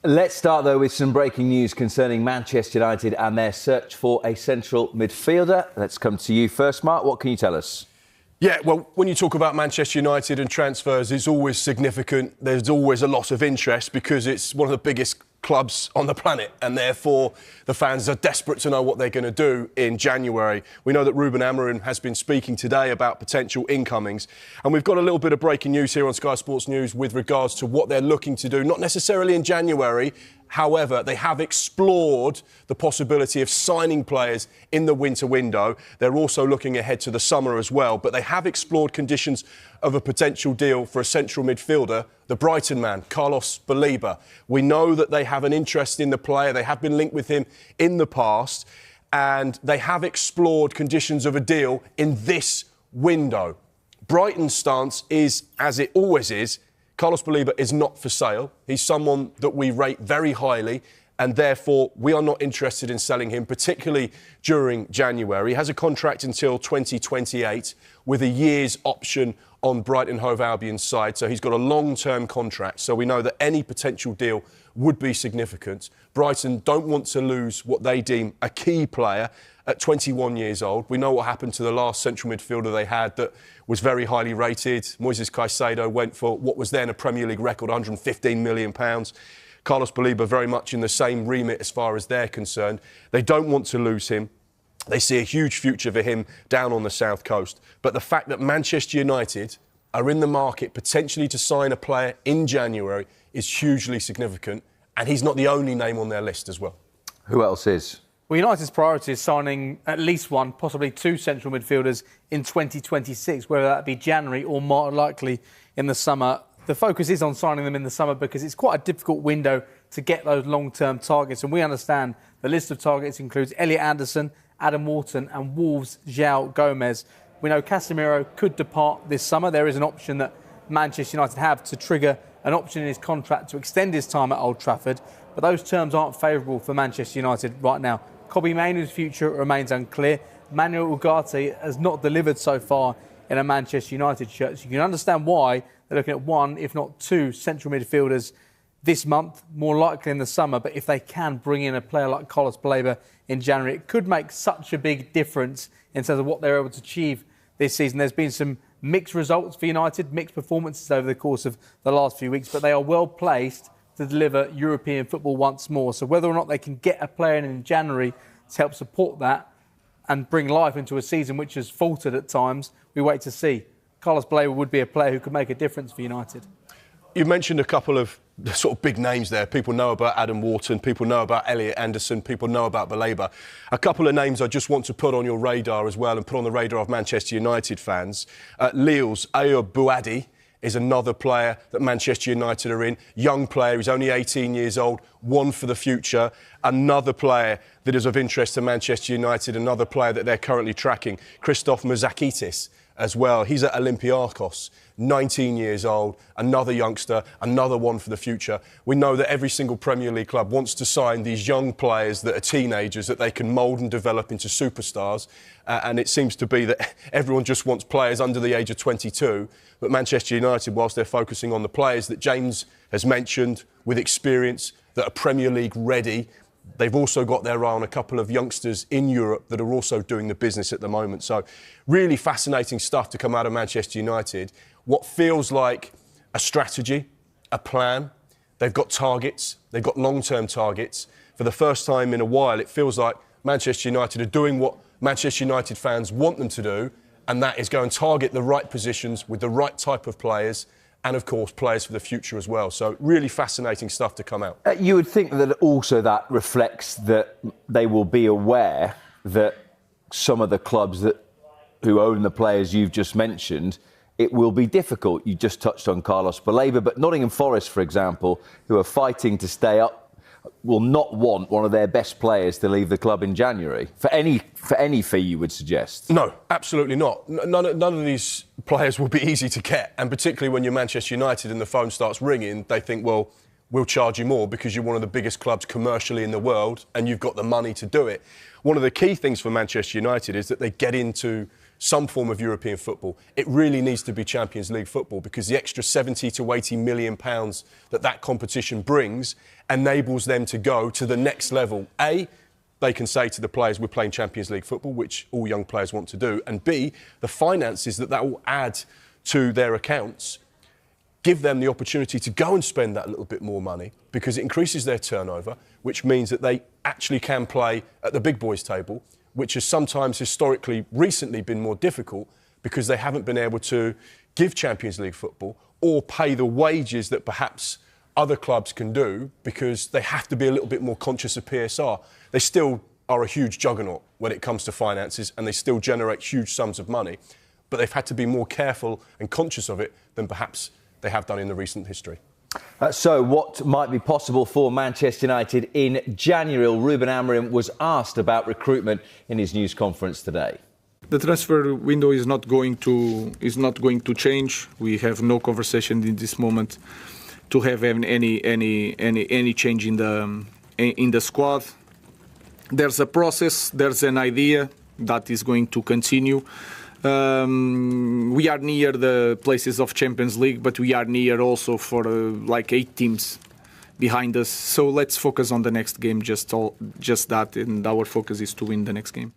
Let's start, though, with some breaking news concerning Manchester United and their search for a central midfielder. Let's come to you first, Mark. What can you tell us? Yeah, well, when you talk about Manchester United and transfers, it's always significant. There's always a lot of interest because it's one of the biggest clubs on the planet, and therefore the fans are desperate to know what they're going to do in January. We know that Ruben Amorim has been speaking today about potential incomings, and we've got a little bit of breaking news here on Sky Sports News with regards to what they're looking to do, not necessarily in January. However, they have explored the possibility of signing players in the winter window. They're also looking ahead to the summer as well, but they have explored conditions of a potential deal for a central midfielder, the Brighton man, Carlos Baleba. We know that they have an interest in the player. They have been linked with him in the past, and they have explored conditions of a deal in this window. Brighton's stance is, as it always is, Carlos Baleba is not for sale. He's someone that we rate very highly, and therefore we are not interested in selling him, particularly during January. He has a contract until 2028 with a year's option on Brighton Hove Albion's side, so he's got a long-term contract, so we know that any potential deal would be significant. Brighton don't want to lose what they deem a key player at 21 years old. We know what happened to the last central midfielder they had that was very highly rated. Moises Caicedo went for what was then a Premier League record, £115 million. Carlos Baleba very much in the same remit as far as they're concerned. They don't want to lose him. They see a huge future for him down on the south coast. But the fact that Manchester United are in the market potentially to sign a player in January is hugely significant, and he's not the only name on their list as well. Who else is? Well, United's priority is signing at least one, possibly two central midfielders in 2026, whether that be January or more likely in the summer. The focus is on signing them in the summer because it's quite a difficult window to get those long-term targets. And we understand the list of targets includes Elliot Anderson, Adam Wharton and Wolves' João Gomez. We know Casemiro could depart this summer. There is an option that Manchester United have to trigger an option in his contract to extend his time at Old Trafford. But those terms aren't favourable for Manchester United right now. Kobbie Mainoo's future remains unclear. Manuel Ugarte has not delivered so far in a Manchester United shirt. So you can understand why they're looking at one, if not two, central midfielders this month, more likely in the summer. But if they can bring in a player like Carlos Baleba in January, it could make such a big difference in terms of what they're able to achieve this season. There's been some mixed results for United, mixed performances over the course of the last few weeks, but they are well placed to deliver European football once more. So whether or not they can get a player in January to help support that and bring life into a season which has faltered at times, we wait to see. Carlos Baleba would be a player who could make a difference for United. You mentioned a couple of sort of big names there. People know about Adam Wharton, people know about Elliot Anderson, people know about Baleba. A couple of names I just want to put on your radar as well and put on the radar of Manchester United fans. Lille's Ayoub Bouadi is another player that Manchester United are in. Young player, he's only 18 years old, one for the future. Another player that is of interest to Manchester United, another player that they're currently tracking, Christoph Mouzakitis as well. He's at Olympiacos, 19 years old, another youngster, another one for the future. We know that every single Premier League club wants to sign these young players that are teenagers that they can mould and develop into superstars. And it seems to be that everyone just wants players under the age of 22. But Manchester United, whilst they're focusing on the players that James has mentioned with experience, that are Premier League ready, they've also got their eye on a couple of youngsters in Europe that are also doing the business at the moment. So really fascinating stuff to come out of Manchester United. What feels like a strategy, a plan. They've got targets. They've got long-term targets. For the first time in a while, it feels like Manchester United are doing what Manchester United fans want them to do, and that is go and target the right positions with the right type of players and, of course, players for the future as well. So really fascinating stuff to come out. You would think that also that reflects that they will be aware that some of the clubs who own the players you've just mentioned, it will be difficult. You just touched on Carlos Baleba, but Nottingham Forest, for example, who are fighting to stay up, will not want one of their best players to leave the club in January for any fee, you would suggest. No, absolutely not. None of these players will be easy to get, and particularly when you're Manchester United and the phone starts ringing, they think, well, we'll charge you more because you're one of the biggest clubs commercially in the world and you've got the money to do it. One of the key things for Manchester United is that they get into some form of European football. It really needs to be Champions League football, because the extra 70 to 80 million pounds that competition brings enables them to go to the next level. A, they can say to the players, we're playing Champions League football, which all young players want to do. And B, the finances that will add to their accounts give them the opportunity to go and spend that little bit more money, because it increases their turnover, which means that they actually can play at the big boys table, which has sometimes historically, recently been more difficult because they haven't been able to give Champions League football or pay the wages that perhaps other clubs can do, because they have to be a little bit more conscious of PSR. They still are a huge juggernaut when it comes to finances, and they still generate huge sums of money, but they've had to be more careful and conscious of it than perhaps they have done in the recent history. So what might be possible for Manchester United in January? Ruben Amorim was asked about recruitment in his news conference today. The transfer window is not going to change. We have no conversation in this moment to have any change in the squad. There's a process. There's an idea that is going to continue. We are near the places of Champions League, but we are near also for 8 teams behind us. So let's focus on the next game, just that, and our focus is to win the next game.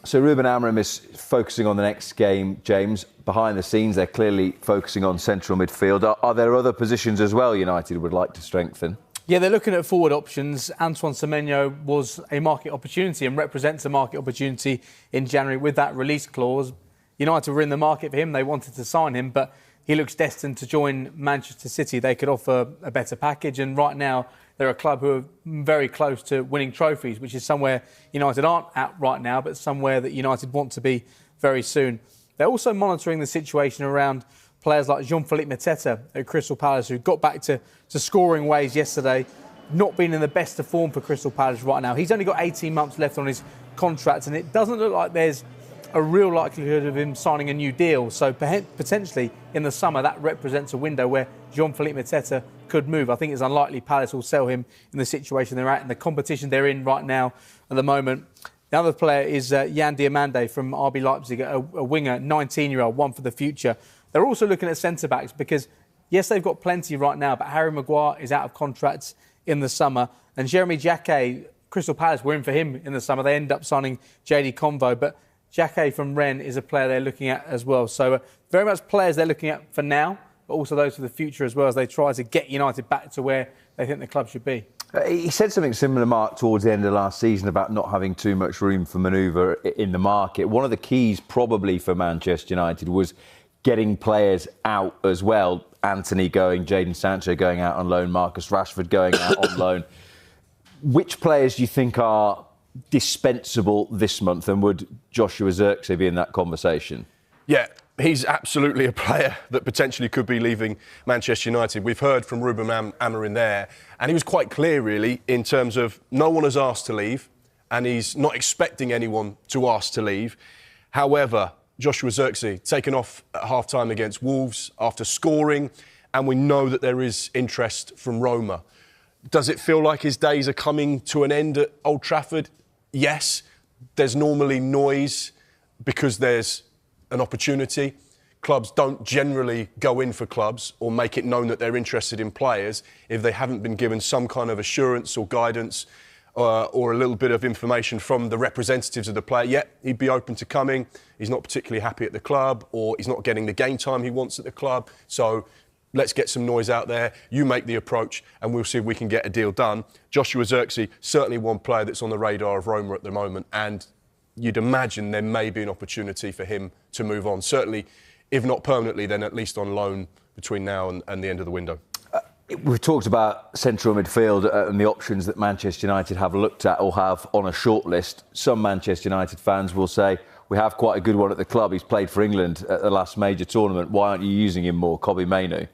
So Ruben Amorim is focusing on the next game, James. Behind the scenes, they're clearly focusing on central midfield. Are there other positions as well United would like to strengthen? Yeah, they're looking at forward options. Antoine Semenyo was a market opportunity and represents a market opportunity in January with that release clause. United were in the market for him. They wanted to sign him, but he looks destined to join Manchester City. They could offer a better package, and right now they're a club who are very close to winning trophies, which is somewhere United aren't at right now, but somewhere that United want to be very soon. They're also monitoring the situation around players like Jean-Philippe Mateta at Crystal Palace, who got back to scoring ways yesterday, not being in the best of form for Crystal Palace right now. He's only got 18 months left on his contract, and it doesn't look like there's a real likelihood of him signing a new deal. So potentially in the summer, that represents a window where Jean-Philippe Mateta could move. I think it's unlikely Palace will sell him in the situation they're at and the competition they're in right now at the moment. The other player is Jan Diomande from RB Leipzig, a winger, 19-year-old, one for the future. They're also looking at centre-backs because, yes, they've got plenty right now, but Harry Maguire is out of contract in the summer. And Jeremy Jacquet, Crystal Palace were in for him in the summer. They end up signing JD Convo, but Jacquet from Rennes is a player they're looking at as well. So very much players they're looking at for now, but also those for the future as well, as they try to get United back to where they think the club should be. He said something similar, Mark, towards the end of last season about not having too much room for manoeuvre in the market. One of the keys probably for Manchester United was getting players out as well. Anthony going, Jadon Sancho going out on loan, Marcus Rashford going out on loan. Which players do you think are dispensable this month, and would Joshua Zirkzee be in that conversation? Yeah, he's absolutely a player that potentially could be leaving Manchester United. We've heard from Ruben Amorim there, and he was quite clear, really, in terms of no one has asked to leave, and he's not expecting anyone to ask to leave. However, Joshua Zirkzee taken off at half-time against Wolves after scoring, and we know that there is interest from Roma. Does it feel like his days are coming to an end at Old Trafford? Yes. There's normally noise because there's an opportunity. Clubs don't generally go in for clubs or make it known that they're interested in players if they haven't been given some kind of assurance or guidance or a little bit of information from the representatives of the player. Yeah, he'd be open to coming. He's not particularly happy at the club, or he's not getting the game time he wants at the club. So let's get some noise out there. You make the approach and we'll see if we can get a deal done. Joshua Zirkzee, certainly one player that's on the radar of Roma at the moment, and you'd imagine there may be an opportunity for him to move on. Certainly, if not permanently, then at least on loan between now and the end of the window. We've talked about central midfield and the options that Manchester United have looked at or have on a shortlist. Some Manchester United fans will say, we have quite a good one at the club. He's played for England at the last major tournament. Why aren't you using him more? Kobbie Mainoo.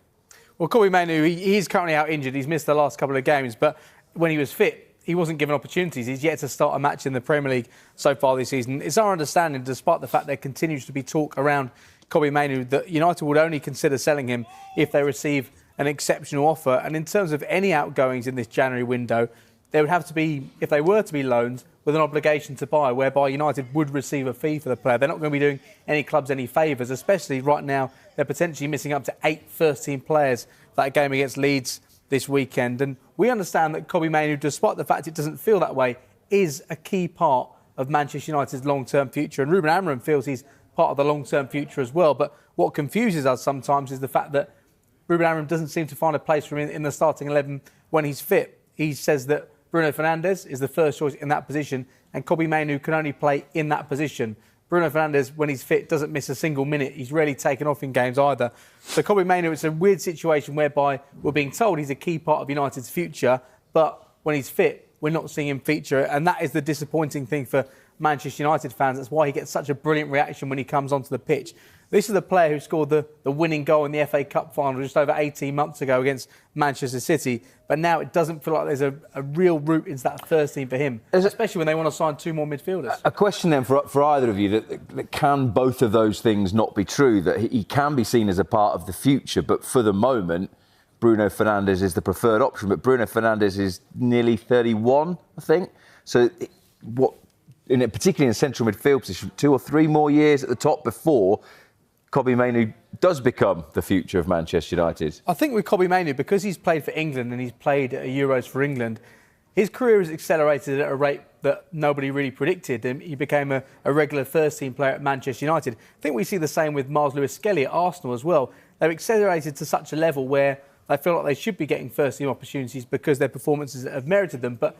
Well, Kobbie Mainoo, he's currently out injured. He's missed the last couple of games, but when he was fit, he wasn't given opportunities. He's yet to start a match in the Premier League so far this season. It's our understanding, despite the fact there continues to be talk around Kobbie Mainoo, that United would only consider selling him if they receive an exceptional offer. And in terms of any outgoings in this January window, there would have to be, if they were to be loaned, with an obligation to buy, whereby United would receive a fee for the player. They're not going to be doing any clubs any favours, especially right now. They're potentially missing up to 8 first-team players for that game against Leeds this weekend. And we understand that Kobbie Mainoo, despite the fact it doesn't feel that way, is a key part of Manchester United's long-term future. And Ruben Amorim feels he's part of the long-term future as well. But what confuses us sometimes is the fact that Ruben Amorim doesn't seem to find a place for him in the starting 11 when he's fit. He says that Bruno Fernandes is the first choice in that position, and Kobbie Mainoo can only play in that position. Bruno Fernandes, when he's fit, doesn't miss a single minute. He's rarely taken off in games either. So Kobbie Mainoo, it's a weird situation whereby we're being told he's a key part of United's future, but when he's fit, we're not seeing him feature. And that is the disappointing thing for Manchester United fans. That's why he gets such a brilliant reaction when he comes onto the pitch. This is the player who scored the winning goal in the FA Cup final just over 18 months ago against Manchester City. But now it doesn't feel like there's a real route into that first team for him, especially when they want to sign 2 more midfielders. A question then for either of you, that can both of those things not be true? That he can be seen as a part of the future, but for the moment, Bruno Fernandes is the preferred option. But Bruno Fernandes is nearly 31, I think. So particularly in a central midfield position, 2 or 3 more years at the top before Kobbie Mainoo does become the future of Manchester United. I think with Kobbie Mainoo, because he's played for England and he's played at Euros for England, his career has accelerated at a rate that nobody really predicted. And he became a regular first-team player at Manchester United. I think we see the same with Miles Lewis-Skelly at Arsenal as well. They've accelerated to such a level where they feel like they should be getting first-team opportunities because their performances have merited them. But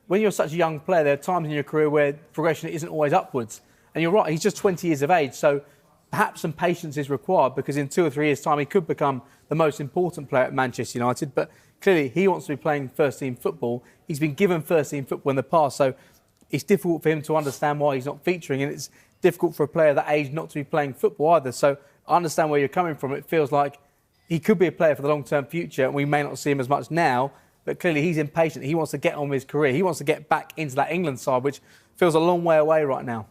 when you're such a young player, there are times in your career where progression isn't always upwards. And you're right, he's just 20 years of age, so perhaps some patience is required, because in 2 or 3 years' time he could become the most important player at Manchester United. But clearly he wants to be playing first-team football. He's been given first-team football in the past, so it's difficult for him to understand why he's not featuring, and it's difficult for a player that age not to be playing football either. So I understand where you're coming from. It feels like he could be a player for the long-term future, and we may not see him as much now, but clearly he's impatient. He wants to get on with his career. He wants to get back into that England side, which feels a long way away right now.